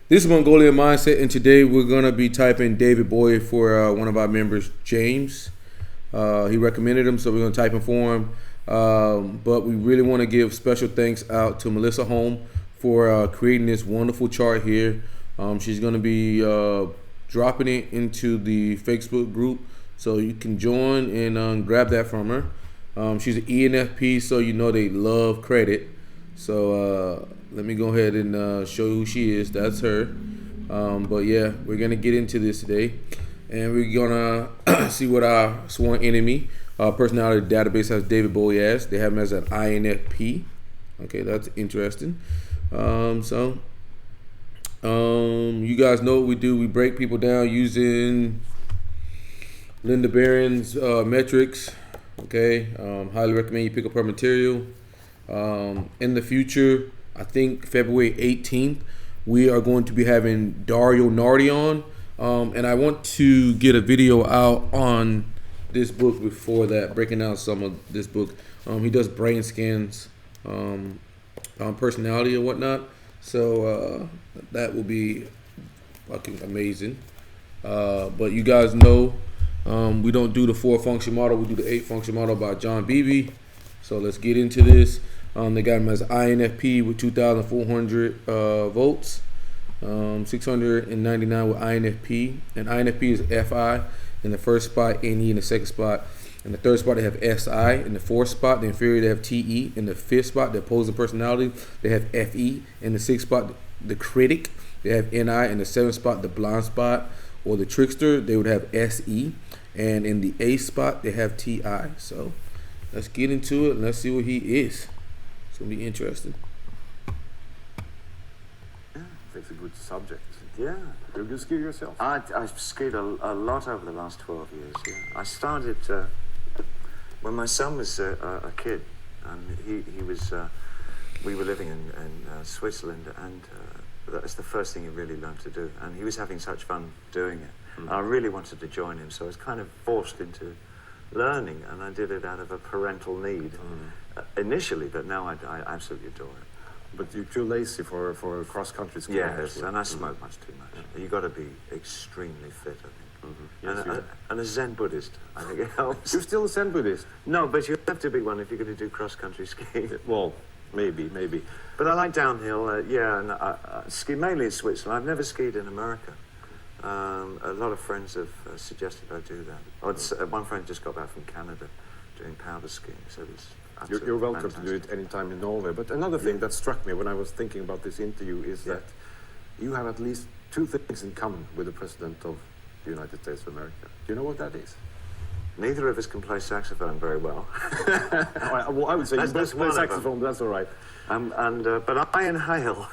This is Mongolian Mindset, and today we're going to be typing David Bowie for one of our members, James. He recommended him, so we're going to type him for him. But we really want to give special thanks out to Melissa Holm for creating this wonderful chart here. She's going to be dropping it into the Facebook group, so you can join and grab that from her. She's an ENFP, so you know they love credit. So let me go ahead and show you who she is. That's her. But yeah, we're gonna get into this today, and we're gonna see what our sworn enemy personality database has David Bowie as. They have him as an INFP. Okay, that's interesting. You guys know what we do. We break people down using Linda Barrens metrics. Okay, highly recommend you pick up her material. In the future, I think February 18th, we are going to be having Dario Nardi on, and I want to get a video out on this book before that, breaking down some of this book. He does brain scans on personality and whatnot, so that will be fucking amazing. But you guys know we don't do the 4-function model, we do the 8-function model by John Beebe. So let's get into this. They got him as INFP with 2,400 votes, 699 with INFP, and INFP is FI in the first spot, NE in the second spot. In the third spot, they have SI. In the fourth spot, the inferior, they have TE. In the fifth spot, the opposing personality, they have FE. In the sixth spot, the critic, they have NI. In the seventh spot, the blind spot or the trickster, they would have SE. And in the eighth spot, they have TI. So let's get into it and let's see what he is. It's going to be interesting. Yeah, that's a good subject. Yeah. You can ski yourself? I've skied a lot over the last 12 years, yeah. I started when my son was a kid, and he was, we were living in Switzerland, and that's the first thing he really learned to do, and he was having such fun doing it. Mm-hmm. I really wanted to join him, so I was kind of forced into learning, and I did it out of a parental need initially, but now I absolutely adore it. But you're too lazy for cross-country skiing. Yes, and I smoke much too much. Yeah. You've got to be extremely fit, I think. Mm-hmm. Yes, and a Zen Buddhist, I think it helps. You're still a Zen Buddhist? No, but you have to be one if you're going to do cross-country skiing. Well, maybe. But I like downhill, and I ski mainly in Switzerland. I've never skied in America. A lot of friends have suggested I do that. One friend just got back from Canada doing powder skiing, so it's you're welcome to do it anytime in Norway. But another thing that struck me when I was thinking about this interview is that you have at least two things in common with the President of the United States of America. Do you know what that is? Neither of us can play saxophone very well. Well, I would say you both play saxophone, but that's all right. But I inhale.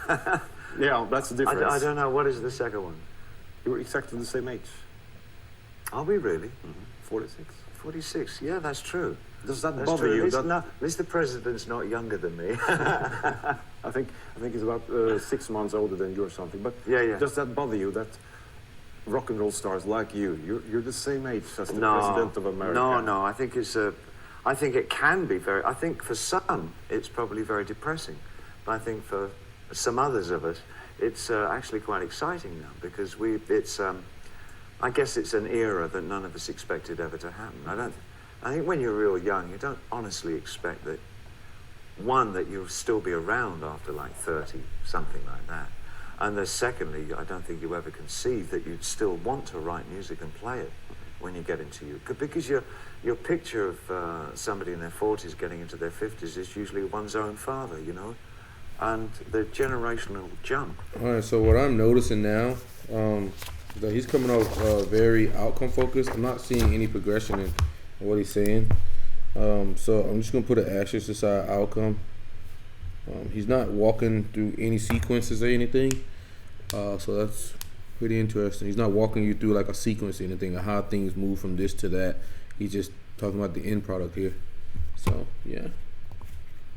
Yeah, that's the difference. I don't know, what is the second one? You're exactly the same age. Are we really? Mm-hmm. 46. 46, yeah, that's true. Does that bother you? At least the president's not younger than me. I think he's about 6 months older than you or something. But yeah. Does that bother you that rock and roll stars like you're the same age as the President of America? No. I think I think it can be very. I think for some it's probably very depressing, but I think for some others of us it's actually quite exciting now because I guess it's an era that none of us expected ever to happen. I think when you're real young, you don't honestly expect that, one, that you'll still be around after like 30, something like that. And then secondly, I don't think you ever conceive that you'd still want to write music and play it when you get into you. Because your picture of somebody in their 40s getting into their 50s is usually one's own father, you know? And the generational jump. All right, so what I'm noticing now, that he's coming off very outcome focused. I'm not seeing any progression in what he's saying. So I'm just gonna put an asterisk beside outcome. He's not walking through any sequences or anything. So that's pretty interesting. He's not walking you through like a sequence or anything or how things move from this to that. He's just talking about the end product here. So yeah.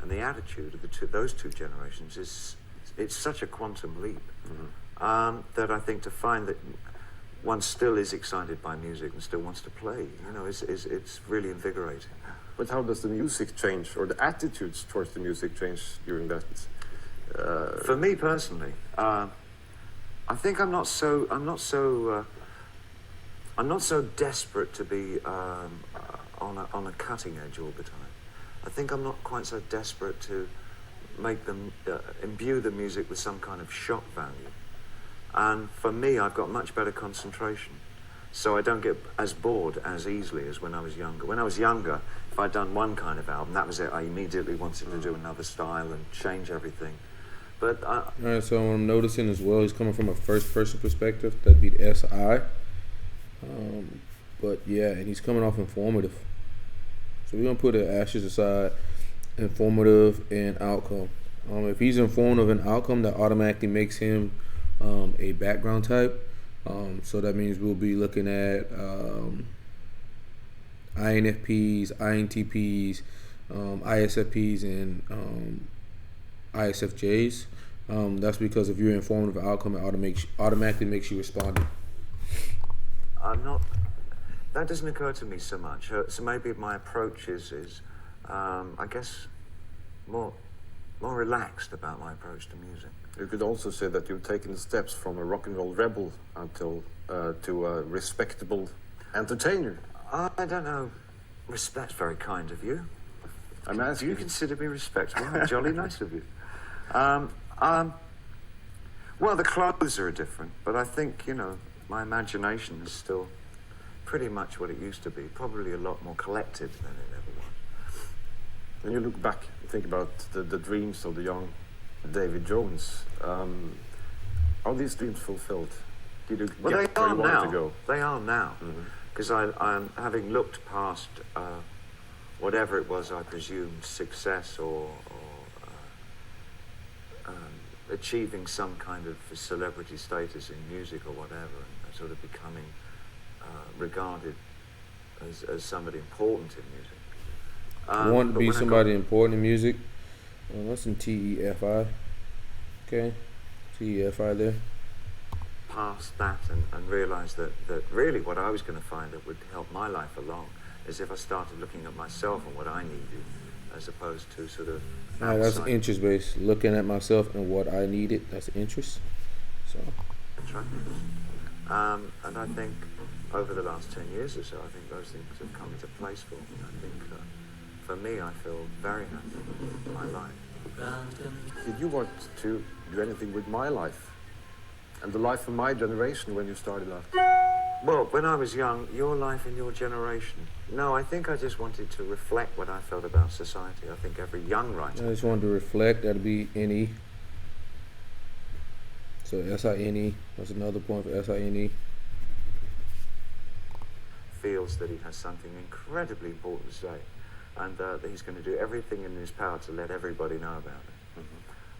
And the attitude of those two generations it's such a quantum leap. Mm-hmm. That I think to find that one still is excited by music and still wants to play, you know, it's really invigorating. But how does the music change, or the attitudes towards the music change during that? For me personally, I think I'm not so desperate to be on a cutting edge all the time. I think I'm not quite so desperate to make them imbue the music with some kind of shock value. And for me, I've got much better concentration, so I don't get as bored as easily as when I was younger. When I was younger, if I'd done one kind of album, that was it. I immediately wanted to do another style and change everything. But all right, so I'm noticing as well, he's coming from a first-person perspective. That'd be the SI. But yeah, and he's coming off informative. So we're gonna put the ashes aside, informative and outcome. If he's informative and outcome, that automatically makes him a background type. So that means we'll be looking at INFPs, INTPs, ISFPs, and ISFJs. That's because if you're informative outcome, it automatically makes you responding. That doesn't occur to me so much. So maybe my approach is I guess, more relaxed about my approach to music. You could also say that you've taken steps from a rock and roll rebel until to a respectable entertainer. I don't know. Respect's very kind of you. I'm asking. Do you consider me respectable? Jolly nice of you. Well, the clothes are different, but I think, my imagination is still pretty much what it used to be. Probably a lot more collected than it ever was. When you look back and think about the dreams of the young David Jones, are these dreams fulfilled? Did you get where you wanted to go? They are now. Because I'm having looked past whatever it was I presumed success or achieving some kind of celebrity status in music or whatever, and sort of becoming regarded as somebody important in music. You want to be somebody important in music? That's in TEFI. Okay, TEFI there. Past that and realised that really what I was going to find that would help my life along is if I started looking at myself and what I needed, as opposed to sort of. That's interest based. Looking at myself and what I needed. That's interest. So. And I think over the last 10 years or so, I think those things have come into place for me. I think for me, I feel very happy with my life. Did you want to do anything with my life and the life of my generation when you started out? Well, when I was young, your life and your generation. No, I think I just wanted to reflect what I felt about society. I think every young writer. I just wanted to reflect. That'd be NE. So SINE. That's another point for SINE. Feels that he has something incredibly important to say, and that he's going to do everything in his power to let everybody know about it.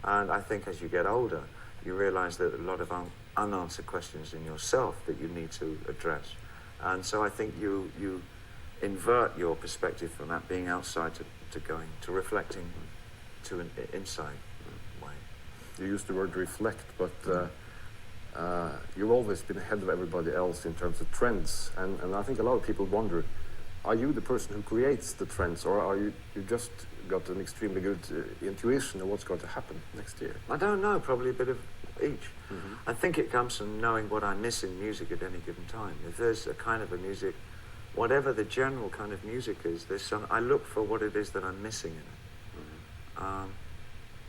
And I think as you get older, you realise that a lot of unanswered questions in yourself that you need to address. And so I think you invert your perspective from that being outside to going to reflecting to an inside way. You used the word reflect, but you've always been ahead of everybody else in terms of trends. And I think a lot of people wonder, are you the person who creates the trends, or are you just got an extremely good intuition of what's going to happen next year? I don't know, probably a bit of each. I think it comes from knowing what I miss in music at any given time. If there's a kind of a music, whatever the general kind of music is, I look for what it is that I'm missing in it.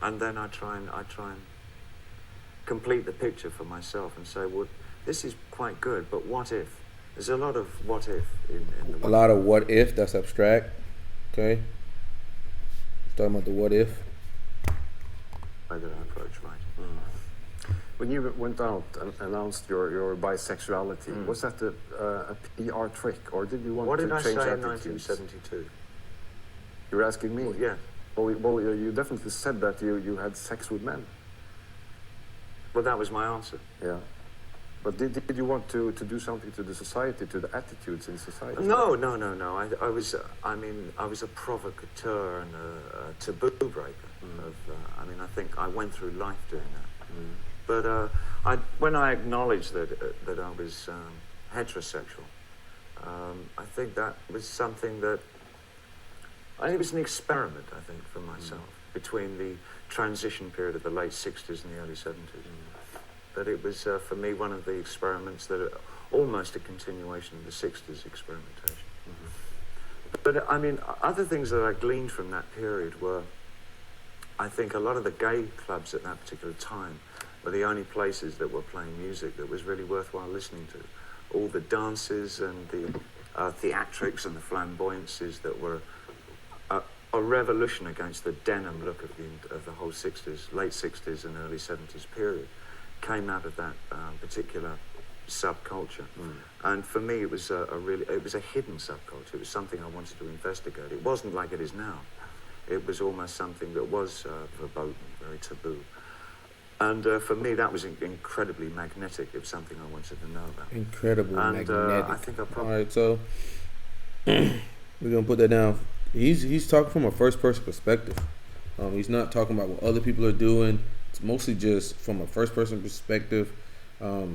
And then I try and complete the picture for myself and say, well, this is quite good, but what if? There's a lot of what if in the... A lot of what if, that's abstract, okay? Talking about the what if. Way that I approach writing. When you went out and announced your bisexuality, was that a PR trick, or did you want to change attitudes? What did I say in 1972? You were asking me? Well, yeah. Well, you definitely said that you had sex with men. Well, that was my answer. Yeah. But did you want to do something to the society, to the attitudes in society? No. I was a provocateur and a taboo breaker. I think I went through life doing that. But when I acknowledged that I was heterosexual, I think that was something that it was an experiment. I think for myself between the transition period of the late '60s and the early '70s. that it was, for me, one of the experiments that are almost a continuation of the 60s experimentation. But, I mean, other things that I gleaned from that period were, I think a lot of the gay clubs at that particular time were the only places that were playing music that was really worthwhile listening to. All the dances and the theatrics and the flamboyances that were a revolution against the denim look of the whole 60s, late 60s and early 70s period, came out of that particular subculture. And for me, it was it was a hidden subculture. It was something I wanted to investigate. It wasn't like it is now. It was almost something that was verboten, very taboo. And for me, that was incredibly magnetic. It was something I wanted to know about. Incredibly magnetic. I think I probably... All right, so we're going to put that down. He's talking from a first-person perspective. He's not talking about what other people are doing. It's mostly just from a first-person perspective.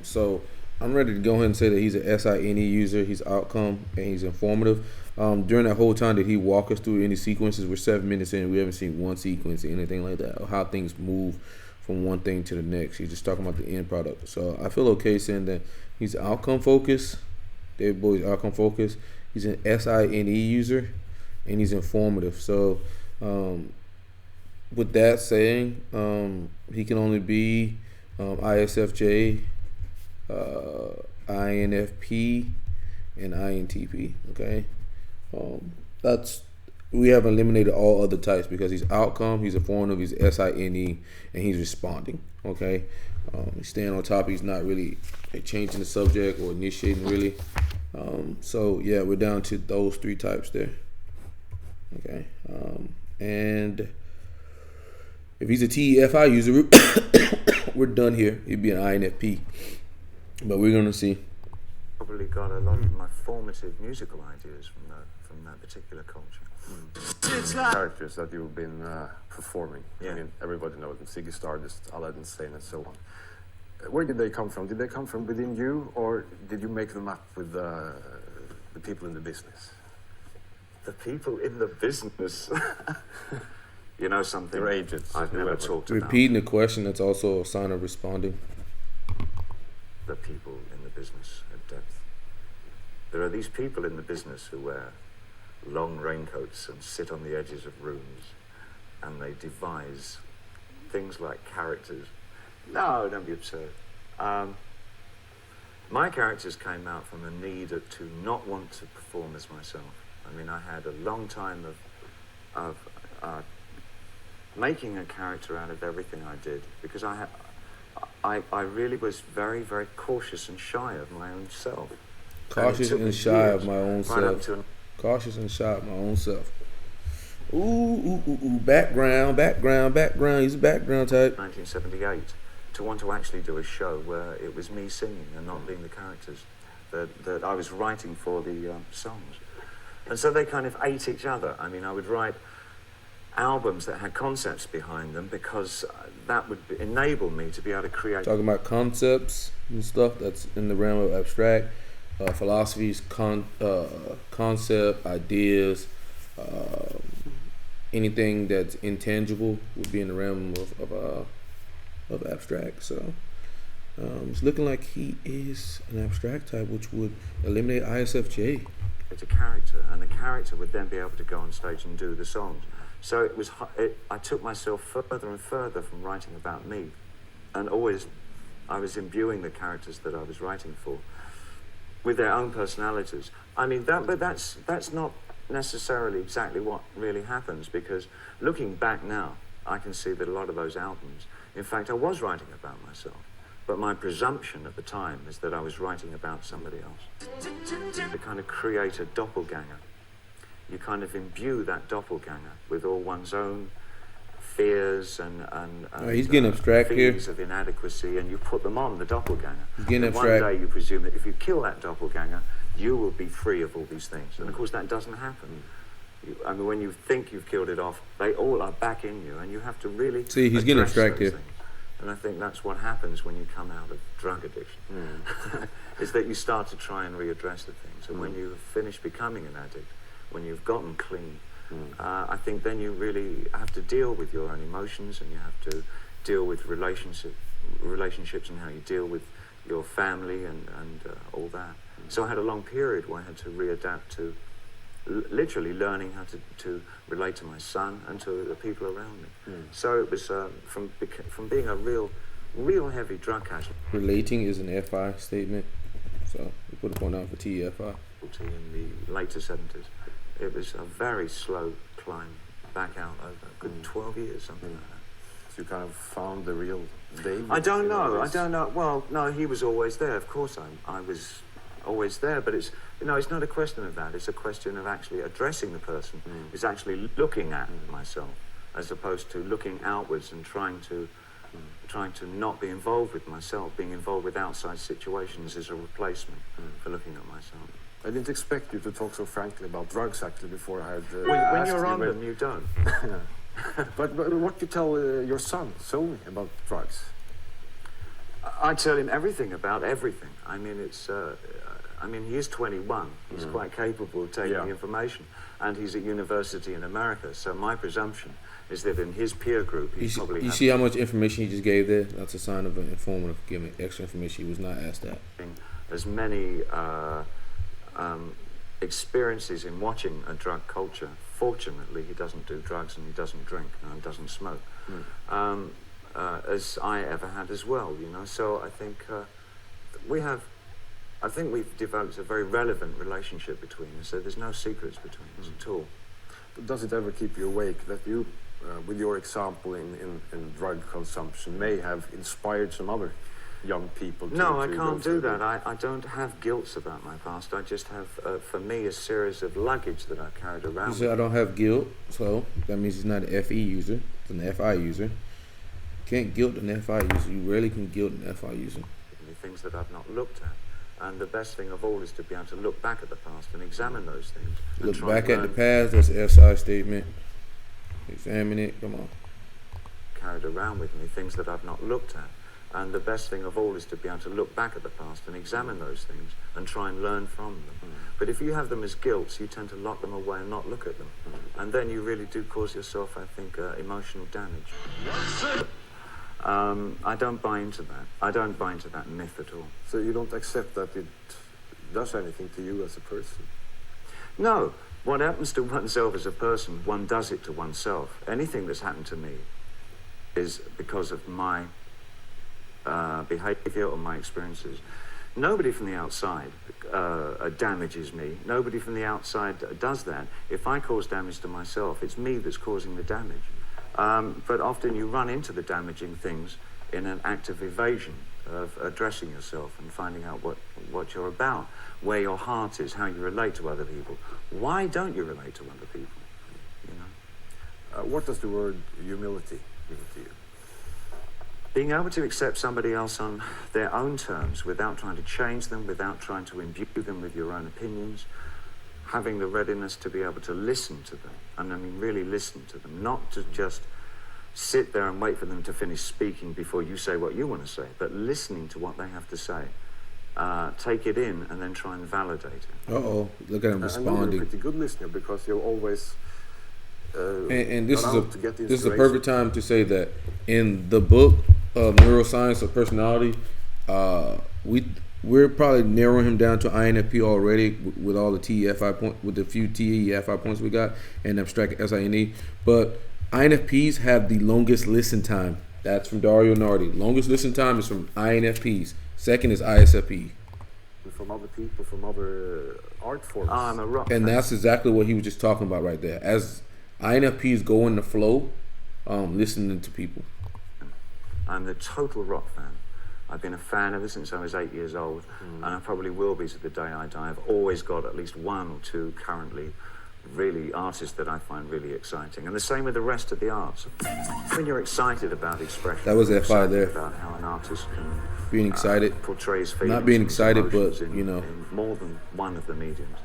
So I'm ready to go ahead and say that he's an SINE user. He's outcome, and he's informative. During that whole time, did he walk us through any sequences? We're 7 minutes in. We haven't seen one sequence or anything like that, or how things move from one thing to the next. He's just talking about the end product. So I feel okay saying that he's outcome focused. David Bowie's outcome focused. He's an SINE user, and he's informative. So with that saying, he can only be ISFJ, INFP, and INTP. Okay, we have eliminated all other types because he's outcome, he's informative, he's SINE, and he's responding. Okay, he's staying on top. He's not really changing the subject or initiating really. So yeah, we're down to those 3 types there. Okay, and if he's a TEFI user, we're done here. He'd be an INFP, but we're gonna see. Probably got a lot of my formative musical ideas from that particular culture. Characters that you've been performing. Yeah. I mean, everybody knows them. Ziggy Stardust, Aladdin Sane, and so on. Where did they come from? Did they come from within you, or did you make them up with the people in the business? The people in the business. You know something? Your agents. I've never talked about. Repeating the question, that's also a sign of responding. The people in the business at depth. There are these people in the business who wear long raincoats and sit on the edges of rooms, and they devise things like characters. No, don't be absurd. My characters came out from a need to not want to perform as myself. I mean, I had a long time of making a character out of everything I did, because I really was very, very cautious and shy of my own self. Cautious and shy of my own self. Cautious and shy of my own self. Ooh, background. He's a background type. 1978, to want to actually do a show where it was me singing and not being the characters that I was writing for the songs. And so they kind of ate each other. I mean, I would write albums that had concepts behind them because that would enable me to be able to create. Talking about concepts and stuff that's in the realm of abstract. Philosophies, concept, ideas, anything that's intangible would be in the realm of abstract. So it's looking like he is an abstract type, which would eliminate ISFJ. It's a character, and the character would then be able to go on stage and do the songs. So I took myself further and further from writing about me, and always I was imbuing the characters that I was writing for with their own personalities. I mean, but that's not necessarily exactly what really happens, because looking back now, I can see that a lot of those albums, in fact, I was writing about myself, but my presumption at the time is that I was writing about somebody else. To kind of create a doppelganger, you kind of imbue that doppelganger with all one's own fears and he's getting abstract here. Feelings of inadequacy, and you put them on the doppelganger. He's getting and abstract. One day you presume that if you kill that doppelganger, you will be free of all these things. And of course that doesn't happen. I mean, when you think you've killed it off, they all are back in you, and you have to really see. He's getting abstract here. Things. And I think that's what happens when you come out of drug addiction, is that you start to try and readdress the things. And when you finish becoming an addict, when you've gotten clean, I think then you really have to deal with your own emotions, and you have to deal with relationships relationships and how you deal with your family and all that. So I had a long period where I had to readapt to literally learning how to relate to my son and to the people around me. So it was from being a real heavy drug addict. Relating is an FI statement, so we put a point down for TFI. In the later 70s, it was a very slow climb back out over a good 12 years, something like that. So you kind of found the real David? I don't know. Well, no, he was always there. Of course, I was always there, but it's not a question of that. It's a question of actually addressing the person. It's actually looking at myself, as opposed to looking outwards and trying to not be involved with myself. Being involved with outside situations is a replacement for looking at myself. I didn't expect you to talk so frankly about drugs actually before I had when you're on them, you don't. But what you tell your son, Zoe, about drugs? I tell him everything about everything. I mean, he is 21. He's quite capable of taking information, and he's at university in America. So my presumption is that in his peer group, he's probably. You see how much information he just gave there? That's a sign of an informative giving extra information. He was not asked that. As many experiences in watching a drug culture. Fortunately, he doesn't do drugs and he doesn't drink and doesn't smoke, as I ever had as well. So I think we've developed a very relevant relationship between us. So there's no secrets between us at all. Does it ever keep you awake that you, with your example in drug consumption, may have inspired some other young people? No, I can't do that. I don't have guilt about my past. I just have, for me, a series of luggage that I've carried around. You said I don't have guilt, so that means he's not an FE user. It's an FI user. You can't guilt an FI user. You rarely can guilt an FI user. The things that I've not looked at. And the best thing of all is to be able to look back at the past and examine those things. Look back at the past, that's an SI statement. Examine it, come on. Carried around with me, things that I've not looked at. And the best thing of all is to be able to look back at the past and examine those things and try and learn from them. But if you have them as guilts, you tend to lock them away and not look at them. And then you really do cause yourself, I think, emotional damage. I don't buy into that. I don't buy into that myth at all. So you don't accept that it does anything to you as a person? No. What happens to oneself as a person, one does it to oneself. Anything that's happened to me is because of my behavior or my experiences. Nobody from the outside damages me. Nobody from the outside does that. If I cause damage to myself, it's me that's causing the damage. But often you run into the damaging things in an act of evasion, of addressing yourself and finding out what you're about, where your heart is, how you relate to other people. Why don't you relate to other people? What does the word humility mean to you? Being able to accept somebody else on their own terms without trying to change them, without trying to imbue them with your own opinions, having the readiness to be able to listen to them, and I mean really listen to them, not to just sit there and wait for them to finish speaking before you say what you want to say, but listening to what they have to say. Take it in and then try and validate it. Look at him responding. You're a pretty good listener because you're always and this is a perfect time to say that in the book of Neuroscience of Personality, we're probably narrowing him down to INFP already with all the TEFI point, with the few TEFI points we got and abstract SINE. But INFPs have the longest listen time. That's from Dario Nardi. Longest listen time is from INFPs. Second is ISFP. From other people, from other art forms. I'm a rock and fan. That's exactly what he was just talking about right there. As INFPs go in the flow, listening to people. I'm the total rock fan. I've been a fan ever since I was 8 years old, and I probably will be to the day I die. I've always got at least one or two currently really artists that I find really exciting. And the same with the rest of the arts. When you're excited about expression, that was FI there. About how an artist can being excited, portray his feelings, not being excited, but in more than one of the mediums.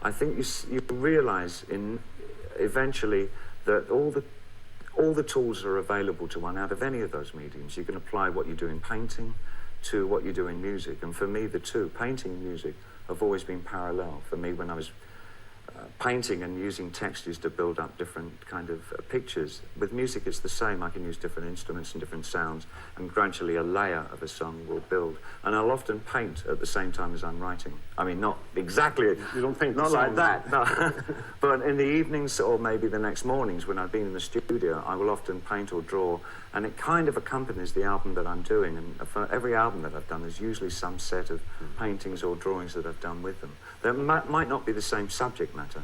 I think you realize eventually that all the tools are available to one out of any of those mediums. You can apply what you do in painting to what you do in music. And for me, the two, painting and music, have always been parallel. For me, when I was painting and using textures to build up different kind of pictures. With music, it's the same. I can use different instruments and different sounds, and gradually a layer of a song will build. And I'll often paint at the same time as I'm writing. I mean, not exactly. You don't paint not the like song. that, no. But in the evenings or maybe the next mornings when I've been in the studio, I will often paint or draw, and it kind of accompanies the album that I'm doing. And for every album that I've done, there's usually some set of paintings or drawings that I've done with them. That might not be the same subject matter,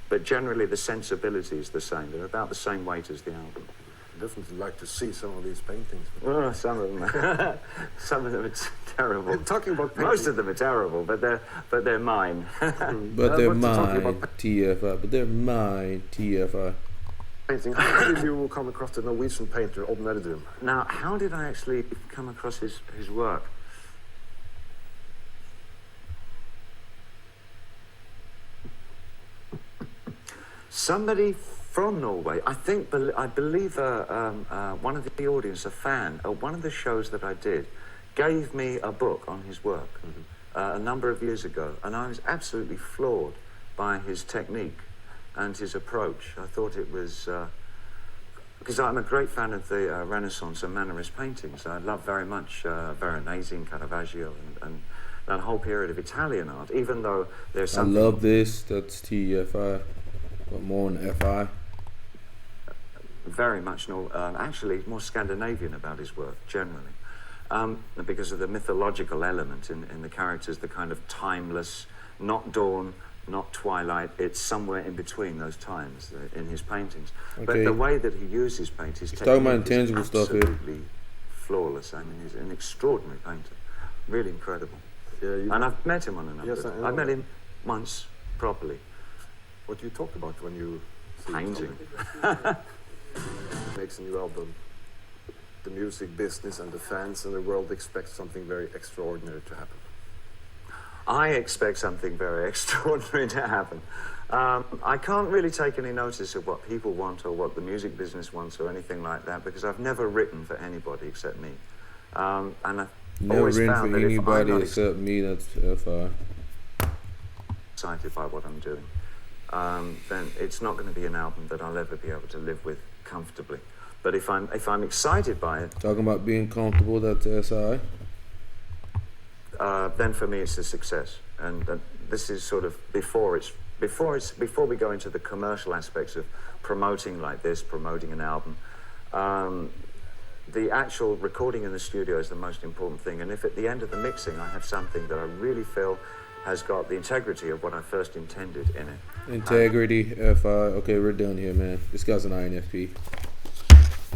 but generally the sensibility is the same. They're about the same weight as the album. I'd definitely like to see some of these paintings. Oh, some of them, some of them are terrible. Talking about painting. Most of them are terrible, but they're mine. But they're but talking mine, about TFI. But they're mine, TFI. Painting. How did you come across the Norwegian painter Odd Nerdrum? Now, how did I actually come across his work? Somebody from Norway, I believe one of the audience, a fan, at one of the shows that I did, gave me a book on his work a number of years ago, and I was absolutely floored by his technique and his approach. I thought it was, because I'm a great fan of the Renaissance and Mannerist paintings. I love very much Veronese and Caravaggio and that whole period of Italian art, even though there's something... I love this, that's TFI. But more on FI. Very much, actually more Scandinavian about his work, generally. Because of the mythological element in the characters, the kind of timeless, not dawn, not twilight, it's somewhere in between those times in his paintings. Okay. But the way that he uses paint, his technique talking about intangible is stuff here. absolutely flawless. I mean, he's an extraordinary painter. Really incredible. Yeah, And I've met him on a number. Yes, I know. I met him once, properly. What do you talk about when you see Painting. makes a new album? The music business and the fans and the world expect something very extraordinary to happen. I expect something very extraordinary to happen. I can't really take any notice of what people want or what the music business wants or anything like that, because I've never written for anybody except me. And I've Never always written found for that if I'm anybody not except me, that's FI. excited by what I'm doing, then it's not going to be an album that I'll ever be able to live with comfortably. But if I'm excited by it, Talking about being comfortable, that's SI. then for me it's a success. And this is sort of before we go into the commercial aspects of promoting like this, promoting an album. The actual recording in the studio is the most important thing. And if at the end of the mixing I have something that I really feel has got the integrity of what I first intended in it. Integrity, FI. Okay, we're done here, man. This guy's an INFP.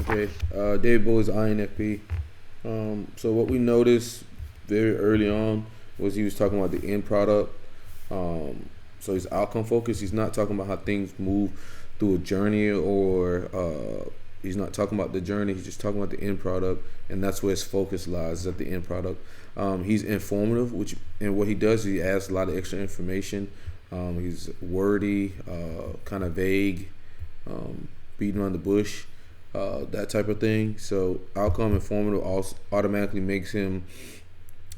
Okay, David Bowie's INFP. So what we noticed very early on was he was talking about the end product. So he's outcome focused. He's not talking about how things move through a journey, or he's not talking about the journey. He's just talking about the end product, and that's where his focus lies, is at the end product. He's informative, and what he does is he adds a lot of extra information. He's wordy, kind of vague, beating around the bush, that type of thing. So outcome informative also automatically makes him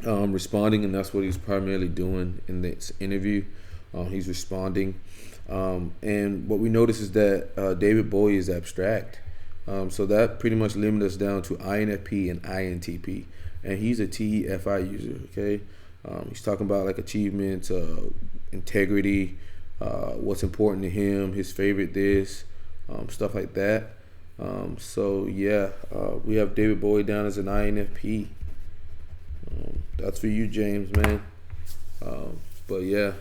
responding, and that's what he's primarily doing in this interview. He's responding, and what we notice is that David Bowie is abstract. So that pretty much limits us down to INFP and INTP, and he's a TEFI user. Okay, he's talking about like achievements, integrity, what's important to him, his favorite this, stuff like that. So yeah, we have David Bowie down as an INFP. That's for you, James, man. But yeah,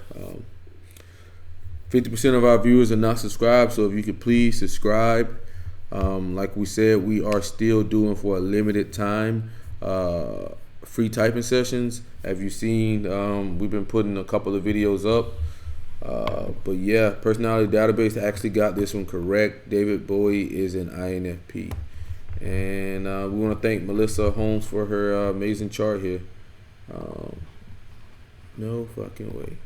50% of our viewers are not subscribed, so if you could please subscribe. Like we said, we are still doing for a limited time free typing sessions. Have you seen? We've been putting a couple of videos up. But yeah, personality database actually got this one correct. David Bowie is an INFP. And we want to thank Melissa Holmes for her amazing chart here. No fucking way.